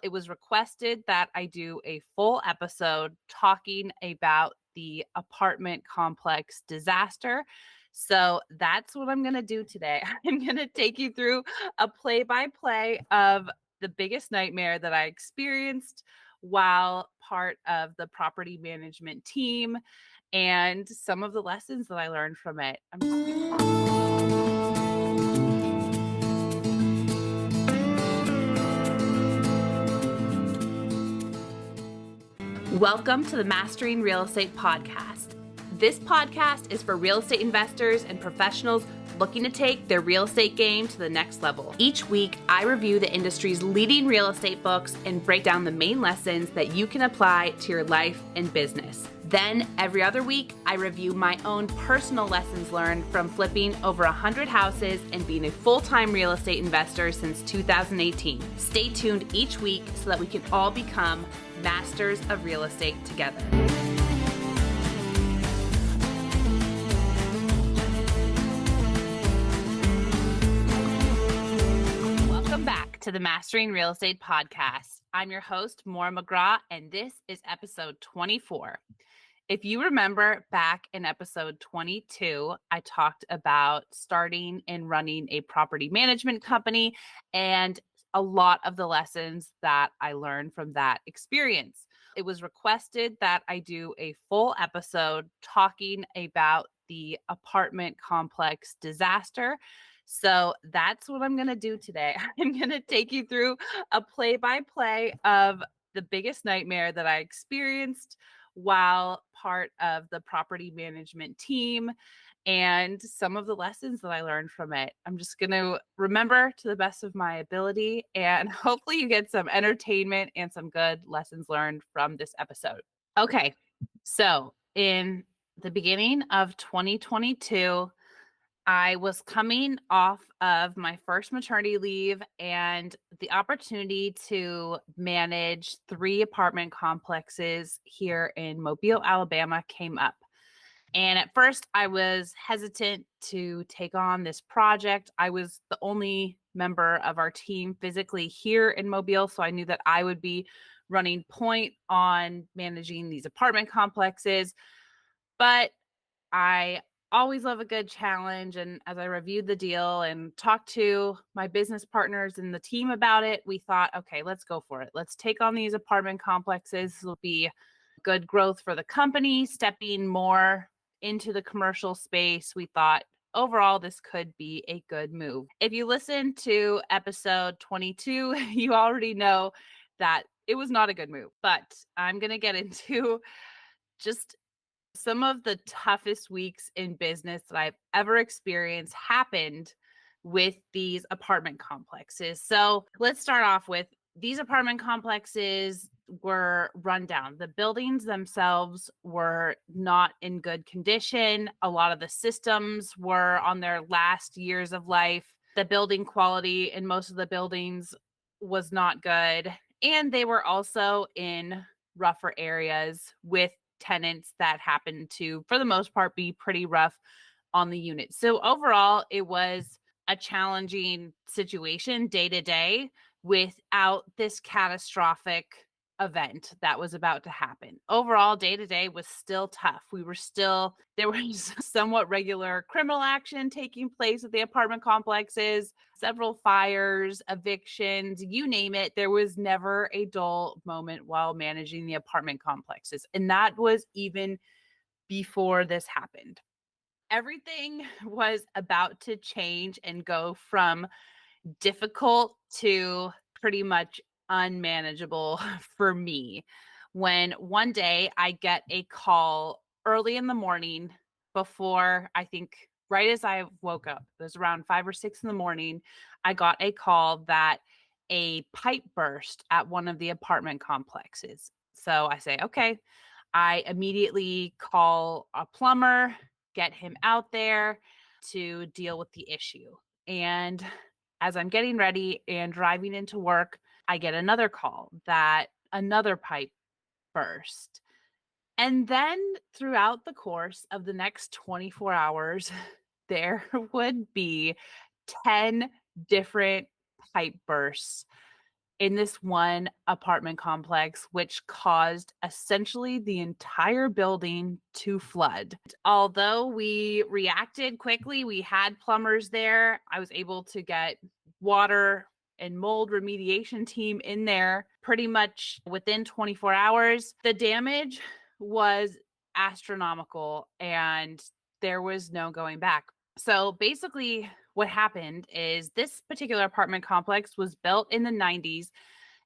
It was requested that I do a full episode talking about the apartment complex disaster. So that's what I'm going to do today. I'm going to take you through a play-by-play of the biggest nightmare that I experienced while part of the property management team and some of the lessons that I learned from it. Welcome to the Mastering Real Estate podcast. This podcast is for real estate investors and professionals looking to take their real estate game to the next level. Each week, I review the industry's leading real estate books and break down the main lessons that you can apply to your life and business. Then, every other week, I review my own personal lessons learned from flipping over 100 houses and being a full-time real estate investor since 2018. Stay tuned each week so that we can all become masters of real estate together. Welcome back to the Mastering Real Estate podcast. I'm your host, Maura McGraw, and this is episode 24. If you remember back in episode 22, I talked about starting and running a property management company and a lot of the lessons that I learned from that experience. It was requested that I do a full episode talking about the apartment complex disaster. So that's what I'm going to do today. I'm going to take you through a play-by-play of the biggest nightmare that I experienced while part of the property management team and some of the lessons that I learned from it. I'm just going to remember to the best of my ability, and hopefully you get some entertainment and some good lessons learned from this episode. Okay, so in the beginning of 2022, I was coming off of my first maternity leave, and the opportunity to manage 3 apartment complexes here in Mobile, Alabama came up. And at first, I was hesitant to take on this project. I was the only member of our team physically here in Mobile, so I knew that I would be running point on managing these apartment complexes. But I always love a good challenge. And as I reviewed the deal and talked to my business partners and the team about it, we thought, okay, let's go for it. Let's take on these apartment complexes. This will be good growth for the company, stepping more into the commercial space. We thought overall this could be a good move. If you listen to episode 22, you already know that it was not a good move, but I'm going to get into just some of the toughest weeks in business that I've ever experienced happened with these apartment complexes. So let's start off with these apartment complexes were run down. The buildings themselves were not in good condition. A lot of the systems were on their last years of life. The building quality in most of the buildings was not good. And they were also in rougher areas with tenants that happened to, for the most part, be pretty rough on the unit. So overall, it was a challenging situation day to day without this catastrophic event that was about to happen. Overall, day to day was still tough. There was somewhat regular criminal action taking place at the apartment complexes, several fires, evictions, you name it. There was never a dull moment while managing the apartment complexes. And that was even before this happened. Everything was about to change and go from difficult to pretty much unmanageable for me when one day I get a call early in the morning before, I think right as I woke up. It was around 5 or 6 in the morning. I got a call that a pipe burst at one of the apartment complexes. So I say, okay. I immediately call a plumber, get him out there to deal with the issue. And as I'm getting ready and driving into work, I get another call that another pipe burst. And then throughout the course of the next 24 hours, there would be 10 different pipe bursts in this one apartment complex, which caused essentially the entire building to flood. Although we reacted quickly, we had plumbers there. I was able to get water and mold remediation team in there pretty much within 24 hours. The damage was astronomical and there was no going back. So basically, what happened is this particular apartment complex was built in the 90s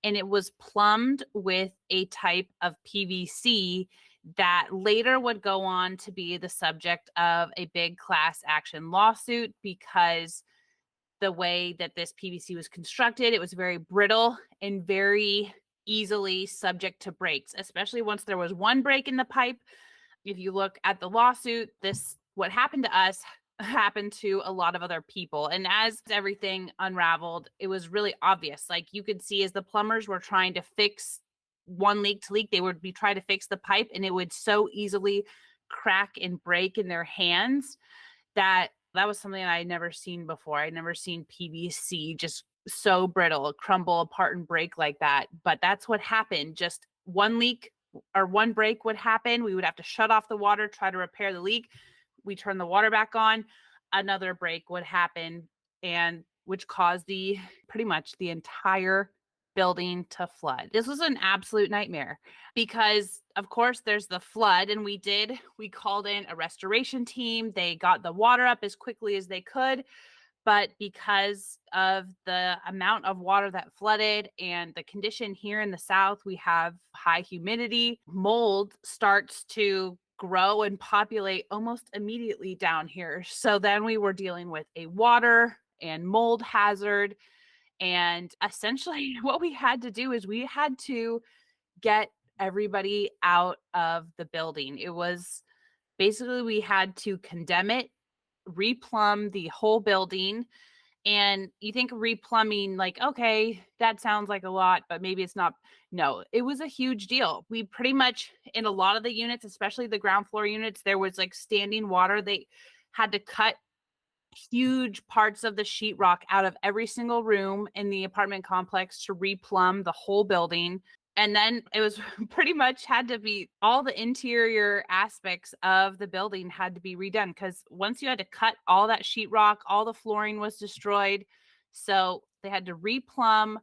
and it was plumbed with a type of PVC that later would go on to be the subject of a big class action lawsuit because the way that this PVC was constructed, it was very brittle and very easily subject to breaks, especially once there was one break in the pipe. If you look at the lawsuit, what happened to us happened to a lot of other people. And as everything unraveled, it was really obvious. Like you could see as the plumbers were trying to fix one leak to leak, they would be trying to fix the pipe and it would so easily crack and break in their hands that was something I had never seen before. I'd never seen PVC just so brittle, crumble apart and break like that. But that's what happened. Just one leak or one break would happen. We would have to shut off the water, try to repair the leak. We turn the water back on, another break would happen, and which caused pretty much the entire building to flood. This was an absolute nightmare because of course there's the flood and we called in a restoration team. They got the water up as quickly as they could, but because of the amount of water that flooded and the condition here in the South, we have high humidity. Mold starts to grow and populate almost immediately down here. So then we were dealing with a water and mold hazard. And essentially what we had to do is we had to get everybody out of the building. It was basically we had to condemn it, replumb the whole building. And you think replumbing, like, okay, that sounds like a lot, but maybe it's not. No, it was a huge deal. We pretty much, in a lot of the units, especially the ground floor units, there was like standing water. They had to cut huge parts of the sheetrock out of every single room in the apartment complex to replumb the whole building. And then it was pretty much had to be all the interior aspects of the building had to be redone because once you had to cut all that sheetrock, all the flooring was destroyed. So they had to replumb,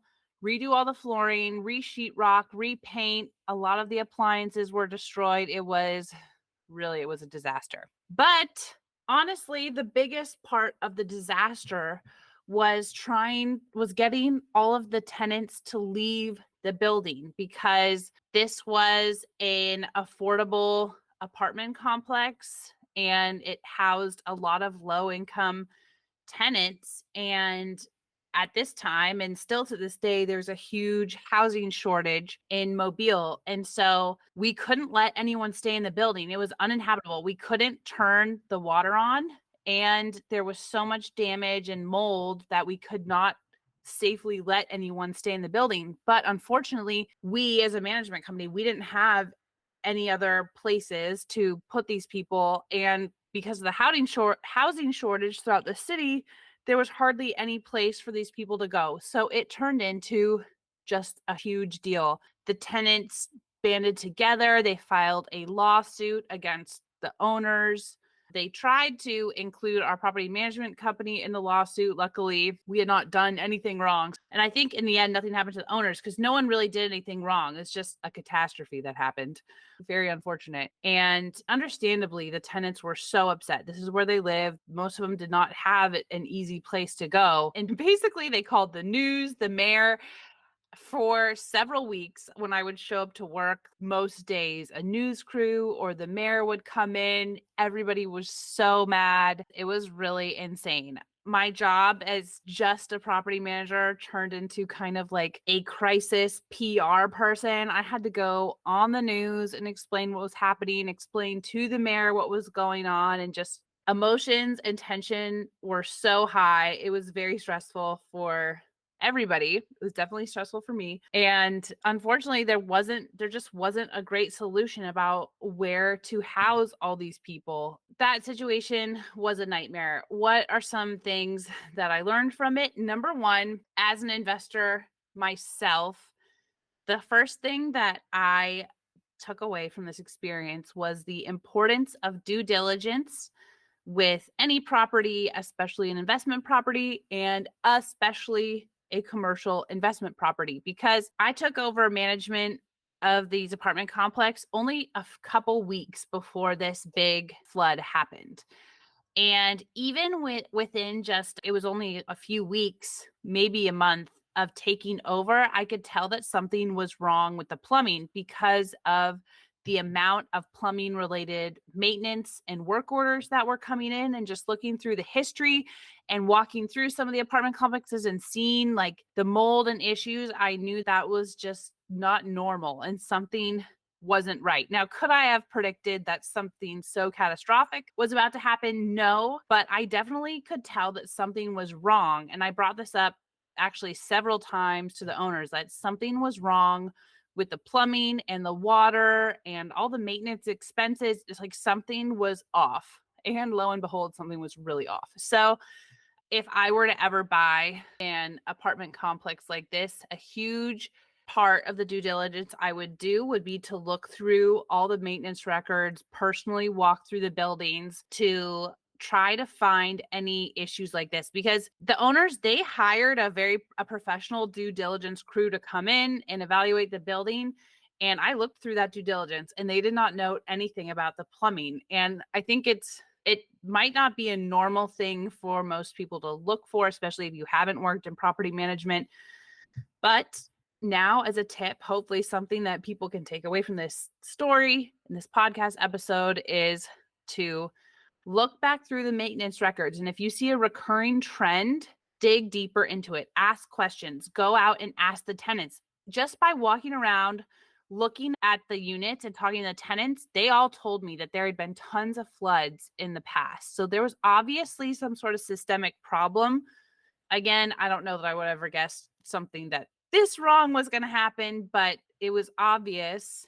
redo all the flooring, re-sheetrock, repaint. A lot of the appliances were destroyed. It was a disaster. But honestly, the biggest part of the disaster was getting all of the tenants to leave the building because this was an affordable apartment complex and it housed a lot of low income tenants. And at this time, and still to this day, there's a huge housing shortage in Mobile. And so we couldn't let anyone stay in the building. It was uninhabitable. We couldn't turn the water on. And there was so much damage and mold that we could not safely let anyone stay in the building. But unfortunately, we as a management company, we didn't have any other places to put these people. And because of the housing shortage throughout the city, there was hardly any place for these people to go. So it turned into just a huge deal. The tenants banded together. They filed a lawsuit against the owners. They tried to include our property management company in the lawsuit. Luckily, we had not done anything wrong. And I think in the end, nothing happened to the owners because no one really did anything wrong. It's just a catastrophe that happened. Very unfortunate. And understandably, the tenants were so upset. This is where they live. Most of them did not have an easy place to go. And basically, they called the news, the mayor. For several weeks, when I would show up to work, most days, a news crew or the mayor would come in. Everybody was so mad. It was really insane. My job as just a property manager turned into kind of like a crisis PR person. I had to go on the news and explain what was happening, explain to the mayor what was going on, and just emotions and tension were so high. It was very stressful for everybody. It was definitely stressful for me. And unfortunately, there just wasn't a great solution about where to house all these people. That situation was a nightmare. What are some things that I learned from it? Number one, as an investor, myself, the first thing that I took away from this experience was the importance of due diligence with any property, especially an investment property, and especially a commercial investment property, because I took over management of these apartment complex only a couple weeks before this big flood happened. And even within just, it was only a few weeks, maybe a month of taking over, I could tell that something was wrong with the plumbing because of the amount of plumbing related maintenance and work orders that were coming in. And just looking through the history and walking through some of the apartment complexes and seeing like the mold and issues, I knew that was just not normal and something wasn't right. Now, could I have predicted that something so catastrophic was about to happen? No, but I definitely could tell that something was wrong. And I brought this up actually several times to the owners that something was wrong with the plumbing and the water and all the maintenance expenses. It's like something was off. And lo and behold, something was really off. So if I were to ever buy an apartment complex like this, a huge part of the due diligence I would do would be to look through all the maintenance records, personally walk through the buildings to try to find any issues like this, because the owners, they hired a professional due diligence crew to come in and evaluate the building. And I looked through that due diligence and they did not note anything about the plumbing. And I think it might not be a normal thing for most people to look for, especially if you haven't worked in property management. But now, as a tip, hopefully something that people can take away from this story in this podcast episode is to look back through the maintenance records. And if you see a recurring trend, dig deeper into it, ask questions, go out and ask the tenants. Just by walking around, looking at the units and talking to the tenants, they all told me that there had been tons of floods in the past. So there was obviously some sort of systemic problem. Again, I don't know that I would ever guess something that this wrong was going to happen, but it was obvious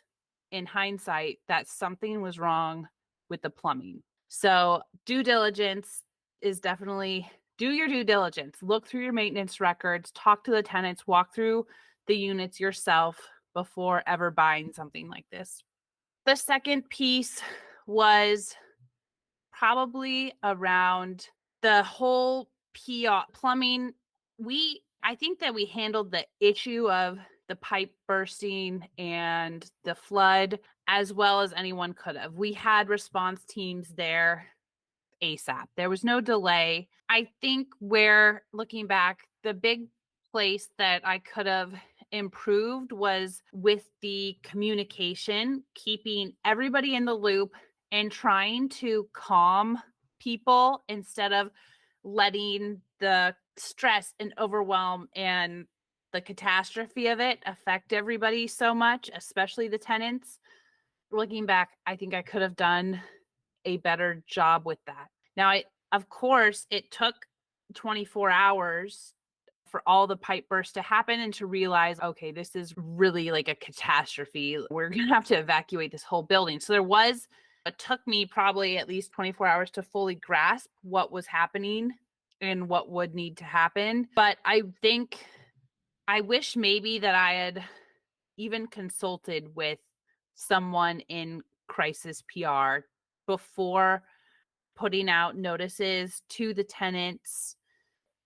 in hindsight that something was wrong with the plumbing. So due diligence is definitely, do your due diligence, look through your maintenance records, talk to the tenants, walk through the units yourself before ever buying something like this. The second piece was probably around the whole PR plumbing. I think that we handled the issue of the pipe bursting and the flood as well as anyone could have. We had response teams there ASAP. There was no delay. I think where, looking back, the big place that I could have improved was with the communication, keeping everybody in the loop and trying to calm people instead of letting the stress and overwhelm and the catastrophe of it affect everybody so much, especially the tenants. Looking back, I think I could have done a better job with that. Now, of course, it took 24 hours for all the pipe bursts to happen and to realize, okay, this is really like a catastrophe. We're going to have to evacuate this whole building. So it took me probably at least 24 hours to fully grasp what was happening and what would need to happen. But I think I wish maybe that I had even consulted with someone in crisis PR before putting out notices to the tenants.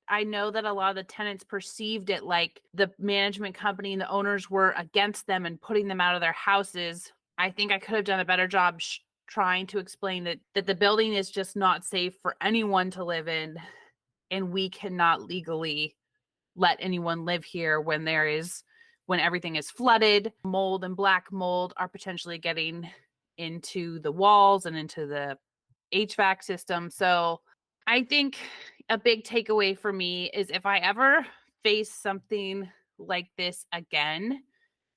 I know that a lot of the tenants perceived it like the management company and the owners were against them and putting them out of their houses. I think I could have done a better job trying to explain that the building is just not safe for anyone to live in, and we cannot legally let anyone live here when everything is flooded. Mold and black mold are potentially getting into the walls and into the HVAC system. So I think a big takeaway for me is if I ever face something like this again,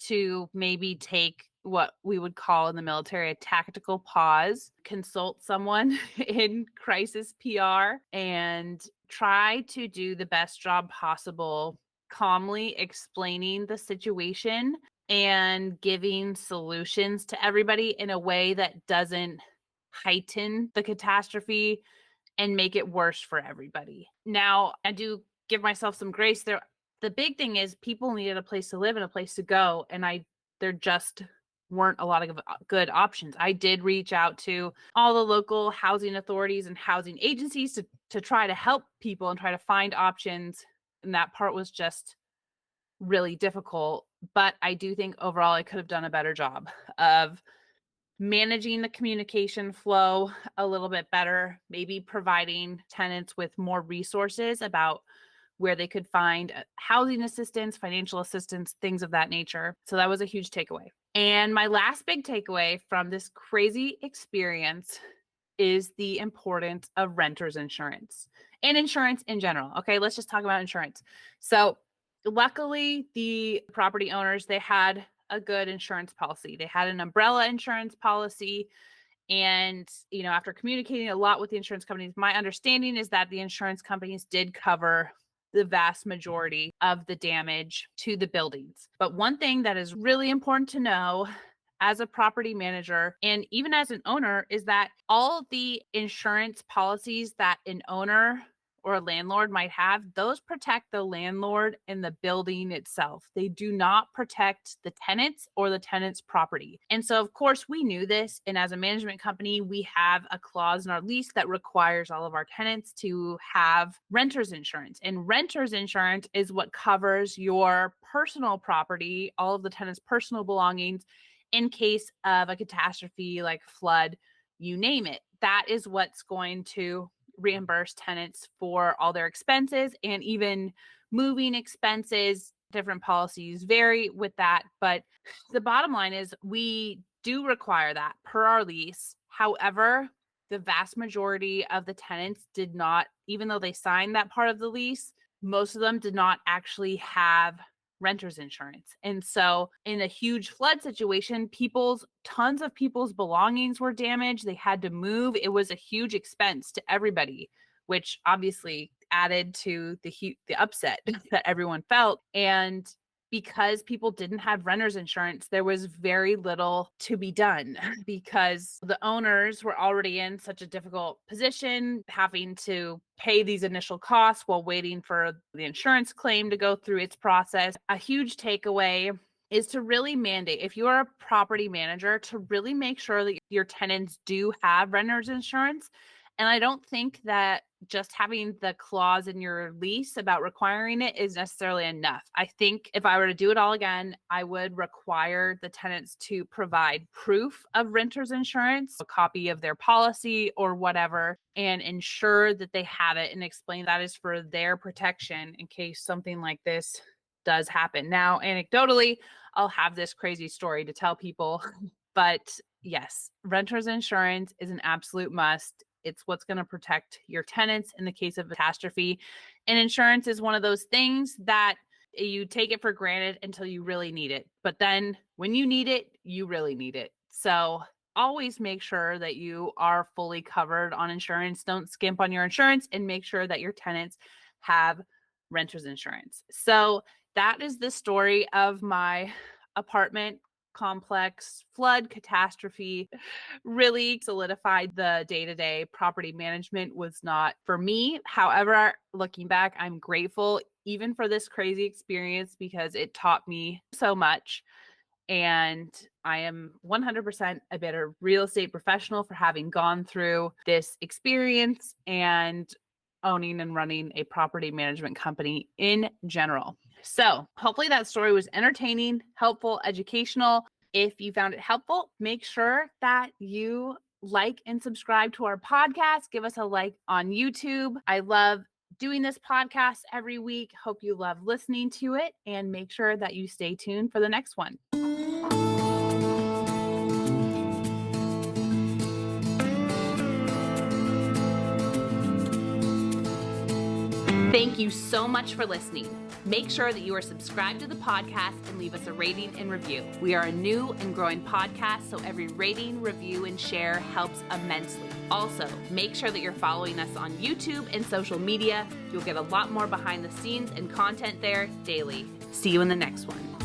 to maybe take what we would call in the military a tactical pause, consult someone in crisis PR, and try to do the best job possible, calmly explaining the situation and giving solutions to everybody in a way that doesn't heighten the catastrophe and make it worse for everybody. Now, I do give myself some grace. the big thing is people needed a place to live and a place to go. And there just weren't a lot of good options. I did reach out to all the local housing authorities and housing agencies to try to help people and try to find options. And that part was just really difficult. But I do think overall I could have done a better job of managing the communication flow a little bit better, maybe providing tenants with more resources about where they could find housing assistance, financial assistance, things of that nature. So that was a huge takeaway. And my last big takeaway from this crazy experience is the importance of renter's insurance and insurance in general. Okay, let's just talk about insurance. So luckily, the property owners, they had a good insurance policy. They had an umbrella insurance policy. And, after communicating a lot with the insurance companies, my understanding is that the insurance companies did cover the vast majority of the damage to the buildings. But one thing that is really important to know as a property manager and even as an owner is that all of the insurance policies that an owner or a landlord might have, those protect the landlord and the building itself. They do not protect the tenants or the tenant's property. And so, of course, we knew this. And as a management company, we have a clause in our lease that requires all of our tenants to have renter's insurance. And renter's insurance is what covers your personal property, all of the tenant's personal belongings in case of a catastrophe like flood, you name it. That is what's going to reimburse tenants for all their expenses and even moving expenses. Different policies vary with that. But the bottom line is we do require that per our lease. However, the vast majority of the tenants did not, even though they signed that part of the lease, most of them did not actually have renter's insurance. And so in a huge flood situation, tons of people's belongings were damaged. They had to move. It was a huge expense to everybody, which obviously added to the upset that everyone felt. And because people didn't have renter's insurance, there was very little to be done because the owners were already in such a difficult position, having to pay these initial costs while waiting for the insurance claim to go through its process. A huge takeaway is to really mandate, if you are a property manager, to really make sure that your tenants do have renter's insurance. And I don't think that just having the clause in your lease about requiring it is necessarily enough. I think if I were to do it all again, I would require the tenants to provide proof of renter's insurance, a copy of their policy or whatever, and ensure that they have it and explain that is for their protection in case something like this does happen. Now, anecdotally, I'll have this crazy story to tell people, but yes, renter's insurance is an absolute must. It's what's going to protect your tenants in the case of a catastrophe. And insurance is one of those things that you take it for granted until you really need it. But then when you need it, you really need it. So always make sure that you are fully covered on insurance. Don't skimp on your insurance and make sure that your tenants have renter's insurance. So that is the story of my apartment complex flood catastrophe. Really solidified the day-to-day property management was not for me. However, looking back, I'm grateful even for this crazy experience because it taught me so much. And I am 100% a better real estate professional for having gone through this experience and owning and running a property management company in general. So hopefully that story was entertaining, helpful, educational. If you found it helpful, make sure that you like and subscribe to our podcast. Give us a like on YouTube. I love doing this podcast every week. Hope you love listening to it, and make sure that you stay tuned for the next one. Thank you so much for listening. Make sure that you are subscribed to the podcast and leave us a rating and review. We are a new and growing podcast, so every rating, review, and share helps immensely. Also, make sure that you're following us on YouTube and social media. You'll get a lot more behind the scenes and content there daily. See you in the next one.